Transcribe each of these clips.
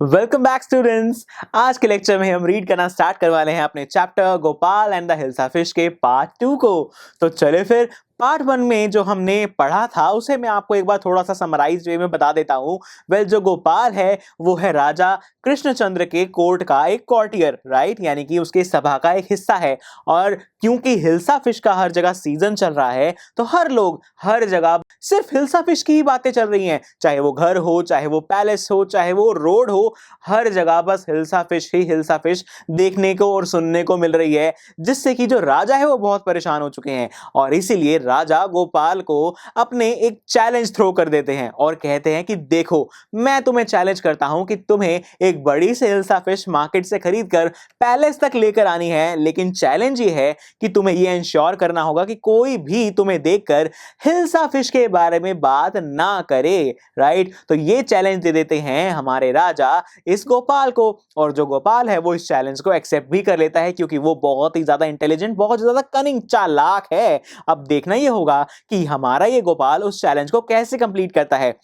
Welcome back students. आज के lecture में हम रीड करना स्टार्ट करने वाले हैं अपने chapter Gopal and the hilsa fish के पार्ट 2 को। तो चले फिर पार्ट 1 में जो हमने पढ़ा था उसे मैं आपको एक बार थोड़ा सा समराइज वे में बता देता हूँ। जो गोपाल है वो है राजा कृष्णचंद्र के कोर्ट का एक कॉर्टियर, राइट, यानी कि उसके सभा का एक हिस्सा है। और क्योंकि हिल्सा फिश का हर जगह सीजन चल रहा है तो हर लोग हर जगह सिर्फ हिल्सा फिश की ही बातें चल रही हैं, चाहे वो घर हो, चाहे वो पैलेस हो, चाहे वो रोड हो, हर जगह बस हिल्सा फिश ही हिल्सा फिश देखने को और सुनने को मिल रही है, जिससे कि जो राजा है वो बहुत परेशान हो चुके हैं। और इसीलिए राजा गोपाल को अपने एक चैलेंज थ्रो कर देते हैं और कहते हैं कि देखो, मैं तुम्हें चैलेंज करता हूं कि तुम्हें एक बड़ी से हिल्सा फिश मार्केट से खरीद कर पैलेस तक लेकर आनी है, लेकिन चैलेंज ये है कि तुम्हें ये इंश्योर करना होगा कि कोई भी तुम्हें देखकर हिल्सा फिश के बारे में बात ना करे, राइट। तो ये चैलेंज दे देते हैं हमारे राजा इस गोपाल को, और जो गोपाल है वो इस चैलेंज को एक्सेप्ट भी कर लेता है क्योंकि वो बहुत ही ज्यादा इंटेलिजेंट, बहुत ज्यादा कनिंग, चालाक है। अब देखना ये होगा कि हमारा ये गोपाल उस चैलेंज को कैसे कंप्लीट करता है।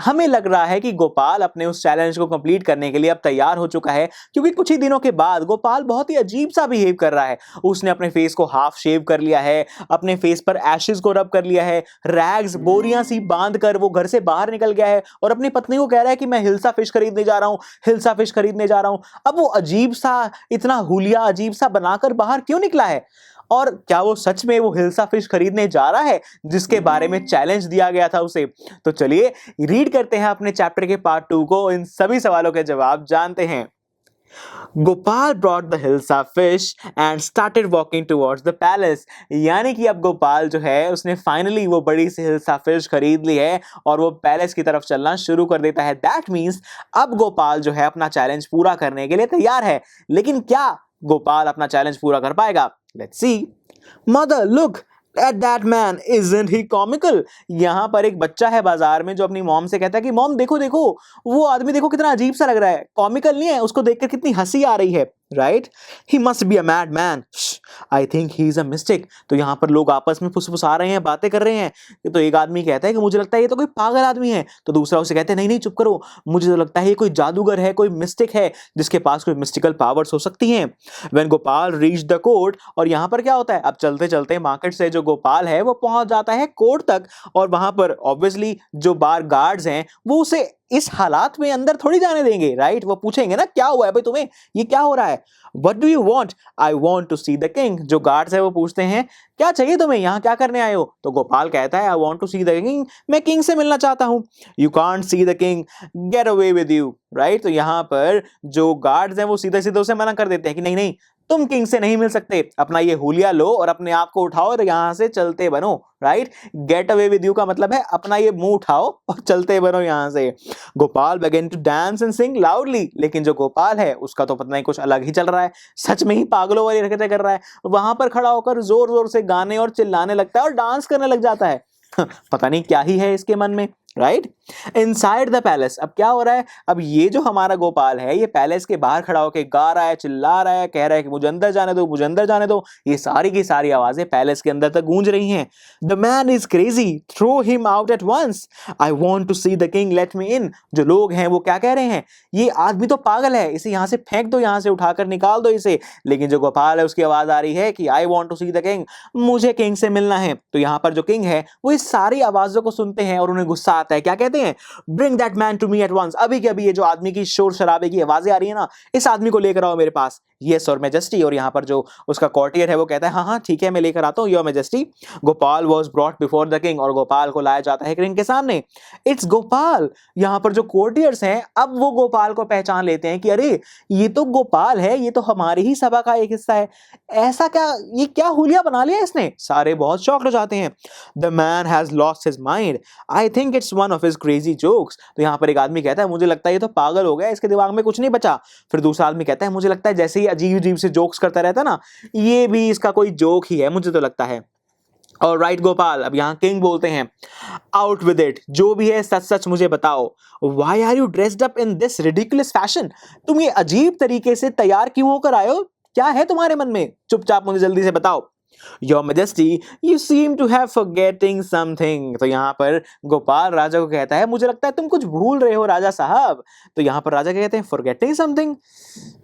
हमें लग रहा है कि गोपाल अपने उस चैलेंज को कंप्लीट करने के लिए अब तैयार हो चुका है, क्योंकि कुछ ही दिनों के बाद गोपाल बहुत ही अजीब सा बिहेव कर रहा है। उसने अपने फेस को हाफ शेव कर लिया है, अपने फेस पर एशेस को रब कर लिया है, रैग्स बोरियां सी बांध कर वो घर से बाहर निकल गया है और अपनी पत्नी को कह रहा है कि मैं हिल्सा फिश खरीदने जा रहा हूं, हिल्सा फिश खरीदने जा रहा हूं। अब वो अजीब सा, इतना हुलिया अजीब सा बनाकर बाहर क्यों निकला है? और क्या वो सच में वो हिल्सा फिश खरीदने जा रहा है जिसके बारे में चैलेंज दिया गया था उसे? तो चलिए रीड करते हैं अपने चैप्टर के पार्ट 2 को, इन सभी सवालों के जवाब जानते हैं। Gopal brought the hilsa fish and started walking towards the palace. यानी कि अब गोपाल जो है उसने फाइनली वो बड़ी सी हिल्सा फिश खरीद ली है और वो पैलेस की तरफ चलना शुरू कर देता है। दैट मीन्स अब गोपाल जो है अपना चैलेंज पूरा करने के लिए तैयार है। लेकिन क्या गोपाल अपना चैलेंज पूरा कर पाएगा? Let's see. Mother look at that man, isn't he comical. यहां पर एक बच्चा है बाजार में जो अपनी मॉम से कहता है कि मॉम देखो देखो, वो आदमी देखो कितना अजीब सा लग रहा है, कॉमिकल नहीं है, उसको देखकर कितनी हंसी आ रही है, right. He must be a mad man, I think he is a mistake. तो यहां पर लोग आपस में फुसफुसा रहे हैं, बातें कर रहे हैं। तो एक आदमी कहता है कि मुझे लगता है ये तो कोई पागल आदमी है। तो दूसरा उसे कहता है नहीं नहीं चुप करो, मुझे तो लगता है ये कोई जादूगर है, कोई मिस्टिक है जिसके पास कोई मिस्टिकल पावर्स हो सकती हैं। When Gopal reach the court, और यहां पर क्या होता है, अब चलते चलते मार्केट से जो गोपाल है वो पहुंच जाता है कोर्ट तक, और वहां पर ऑब्वियसली जो बार गार्ड्स हैं वो उसे इस हालात में अंदर थोड़ी जाने देंगे, राइट। वो पूछेंगे ना क्या हुआ है भाई तुम्हें, ये क्या हो रहा है? What do you want? I want to see the king. जो गार्ड्स है वो पूछते हैं क्या चाहिए तुम्हें, यहाँ क्या करने आए हो? तो गोपाल कहता है I want to see the king. मैं किंग से मिलना चाहता हूँ। You can't see the king. Get away with you. Right. तो यहाँ पर जो गार्ड्स हैं वो सीधे सीधे उसे मना कर देते हैं कि नहीं नहीं, तुम किंग से नहीं मिल सकते, अपना ये हुलिया लो और अपने आप को उठाओ और यहां से चलते बनो, right. Get away with you का मतलब है अपना ये मुंह उठाओ और चलते बनो यहां से। Gopal began to dance and sing loudly, लेकिन जो गोपाल है उसका तो पता नहीं कुछ अलग ही चल रहा है, सच में ही पागलों वाली हरकतें कर रहा है। वहां पर खड़ा होकर जोर जोर से गाने और चिल्लाने लगता है और डांस करने लग जाता है। पता नहीं क्या ही है इसके मन में, राइट। इनसाइड द पैलेस अब क्या हो रहा है, अब ये जो हमारा गोपाल है ये पैलेस के बाहर खड़ा होकर गा रहा है, चिल्ला रहा है, कह रहा है कि मुझे अंदर जाने दो, मुझे अंदर जाने दो। ये सारी की सारी आवाजें पैलेस के अंदर तक गूंज रही हैं। The man is crazy, throw him out at once, I want to see the king, let me in. जो लोग हैं वो क्या कह रहे हैं, ये आदमी तो पागल है, इसे यहां से फेंक दो, यहां से उठाकर निकाल दो इसे। लेकिन जो गोपाल है उसकी आवाज आ रही है कि I want to see the king, मुझे किंग से मिलना है। तो यहां पर जो किंग है वो इस सारी आवाजों को सुनते हैं और उन्हें गुस्सा आता है। क्या कहते हैं, bring that man to me at once. अभी के अभी ये जो आदमी की शोर शराबे की आवाजें आ रही है ना, इस आदमी को लेकर आओ मेरे पास। Yes your majesty. और यहां पर जो उसका कॉर्टियर है वो कहता है हाँ हाँ ठीक है मैं लेकर आता हूं your majesty. Gopal was brought before the king, और गोपाल को लाया जाता है किंग के सामने। इट्स गोपाल। यहां पर जो कॉर्टियर्स हैं अब वो गोपाल को पहचान लेते हैं कि अरे ये तो गोपाल है, ये तो हमारी ही सभा का एक हिस्सा है। ऐसा क्या, ये क्या हुलिया बना लिया इसने? सारे बहुत शॉक्ड हो जाते हैं। The man has lost his mind, I think it's one of his crazy jokes. तो यहां पर एक आदमी कहता है मुझे लगता है ये तो पागल हो गया, इसके दिमाग में कुछ नहीं बचा। फिर दूसरा आदमी कहता है मुझे लगता है जैसे ही अजीब अजीब से जोक्स करता रहता है ना, ये भी इसका कोई जोक ही है, मुझे तो लगता है। और राइट गोपाल। अब यहाँ किंग बोलते हैं आउट विद इट, जो भी है सच सच मुझे बताओ। Why are you dressed up in this ridiculous fashion, तुम ये अजीब तरीके से तैयार क्यों होकर आए हो? क्या है तुम्हारे मन में? चुपचाप मुझे जल्दी से बताओ। Your majesty you seem to have forgetting something. तो यहाँ पर गोपाल राजा को कहता है मुझे लगता है तुम कुछ भूल रहे हो राजा साहब। तो यहाँ पर राजा कहते हैं फॉरगेटिंग समथिंग,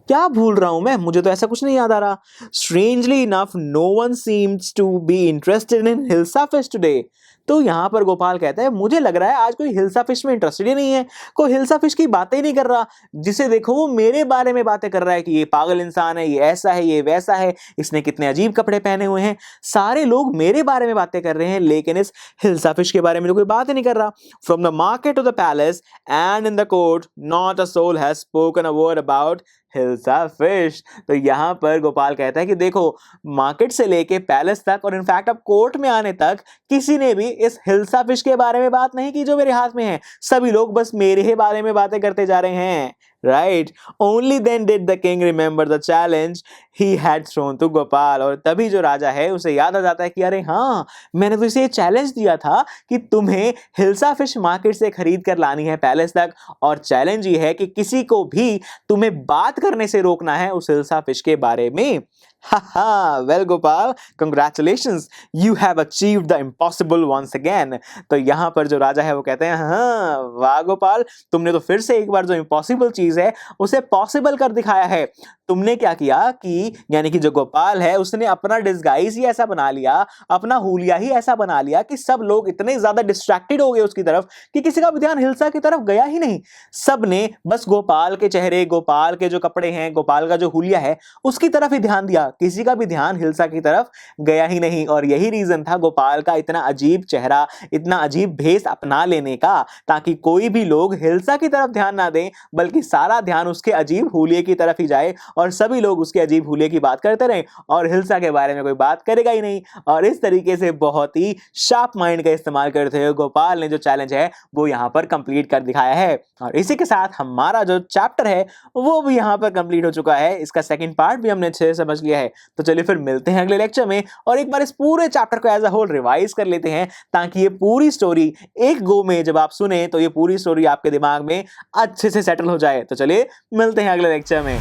क्या भूल रहा हूं मैं, मुझे तो ऐसा कुछ नहीं याद आ रहा। Strangely enough no one seems to be interested in hilsa fish today. तो यहाँ पर गोपाल कहता है मुझे लग रहा है आज कोई हिल्सा फिश में इंटरेस्टेड ही नहीं है, कोई हिल्सा फिश की बातें ही नहीं कर रहा। जिसे देखो वो मेरे बारे में बातें कर रहा है कि ये पागल इंसान है, ये ऐसा है, ये वैसा है, इसने कितने अजीब कपड़े पहने हुए हैं। सारे लोग मेरे बारे में बातें कर रहे हैं, लेकिन इस हिल्सा फिश के बारे में तो कोई बात ही नहीं कर रहा। From the market to the palace and in the court not a soul has spoken a word about hilsa fish. तो यहाँ पर गोपाल कहता है कि देखो मार्केट से लेके पैलेस तक और इनफैक्ट अब कोर्ट में आने तक किसी ने भी इस हिल्सा फिश के बारे में बात नहीं की जो मेरे हाथ में है। सभी लोग बस मेरे ही बारे में बातें करते जा रहे हैं। Right, only then did the king remember the challenge he had thrown to Gopal. और तभी जो राजा है उसे याद आ जाता है कि अरे हाँ, मैंने तो इसे ये चैलेंज दिया था कि तुम्हें हिल्सा फिश मार्केट से खरीद कर लानी है पैलेस तक, और चैलेंज ये है कि किसी को भी तुम्हें बात करने से रोकना है उस हिल्सा फिश के बारे में। हाहा, well Gopal, congratulations, you have achieved the impossible once again. तो यहाँ पर जो राजा है वो कहते हैं हाँ वाह गोपाल, तुमने तो फिर से एक बार जो इम्पॉसिबल चीज है उसे पॉसिबल कर दिखाया है। तुमने क्या किया कि यानी कि जो गोपाल है उसने अपना डिस्गाइज ही ऐसा बना लिया, अपना हुलिया ही ऐसा बना लिया कि सब लोग इतने ज्यादा डिस्ट्रैक्टेड हो गए उसकी तरफ कि किसी का भी ध्यान हिल्सा की तरफ गया ही नहीं। सब ने बस गोपाल के चेहरे, गोपाल के जो कपड़े हैं, गोपाल का जो हुलिया है उसकी तरफ ही ध्यान दिया, किसी का भी ध्यान हिल्सा की तरफ गया ही नहीं। और यही रीजन था गोपाल का इतना अजीब चेहरा, इतना अजीब भेष अपना लेने का, ताकि कोई भी लोग हिल्सा की तरफ ध्यान ना दें बल्कि सारा ध्यान उसके अजीब हुलिये की तरफ ही जाए और सभी लोग उसके अजीब हुलिये की बात करते रहें और हिल्सा के बारे में कोई बात करेगा ही नहीं। और इस तरीके से बहुत ही शार्प माइंड का इस्तेमाल करते हुए गोपाल ने जो चैलेंज है वो यहाँ पर कंप्लीट कर दिखाया है। और इसी के साथ हमारा जो चैप्टर है वो भी यहाँ पर कंप्लीट हो चुका है। इसका सेकंड पार्ट भी हमने अच्छे से समझ लिया है। तो चलिए फिर मिलते हैं अगले लेक्चर में और एक बार इस पूरे चैप्टर को एज अ होल रिवाइज कर लेते हैं, ताकि ये पूरी स्टोरी एक गो में जब आप सुने तो ये पूरी स्टोरी आपके दिमाग में अच्छे से सेटल हो जाए। तो चलिए मिलते हैं अगले लेक्चर में।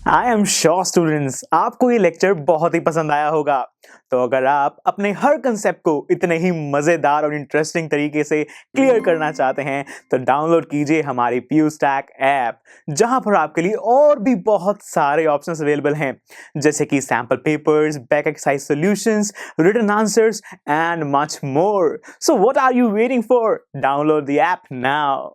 आई एम श्योर स्टूडेंट्स आपको ये लेक्चर बहुत ही पसंद आया होगा। तो अगर आप अपने हर कंसेप्ट को इतने ही मजेदार और इंटरेस्टिंग तरीके से क्लियर करना चाहते हैं तो डाउनलोड कीजिए हमारी PuStack ऐप, जहां पर आपके लिए और भी बहुत सारे ऑप्शंस अवेलेबल हैं, जैसे कि sample papers, back exercise solutions, written answers and much more. So what are you waiting for? Download the app now.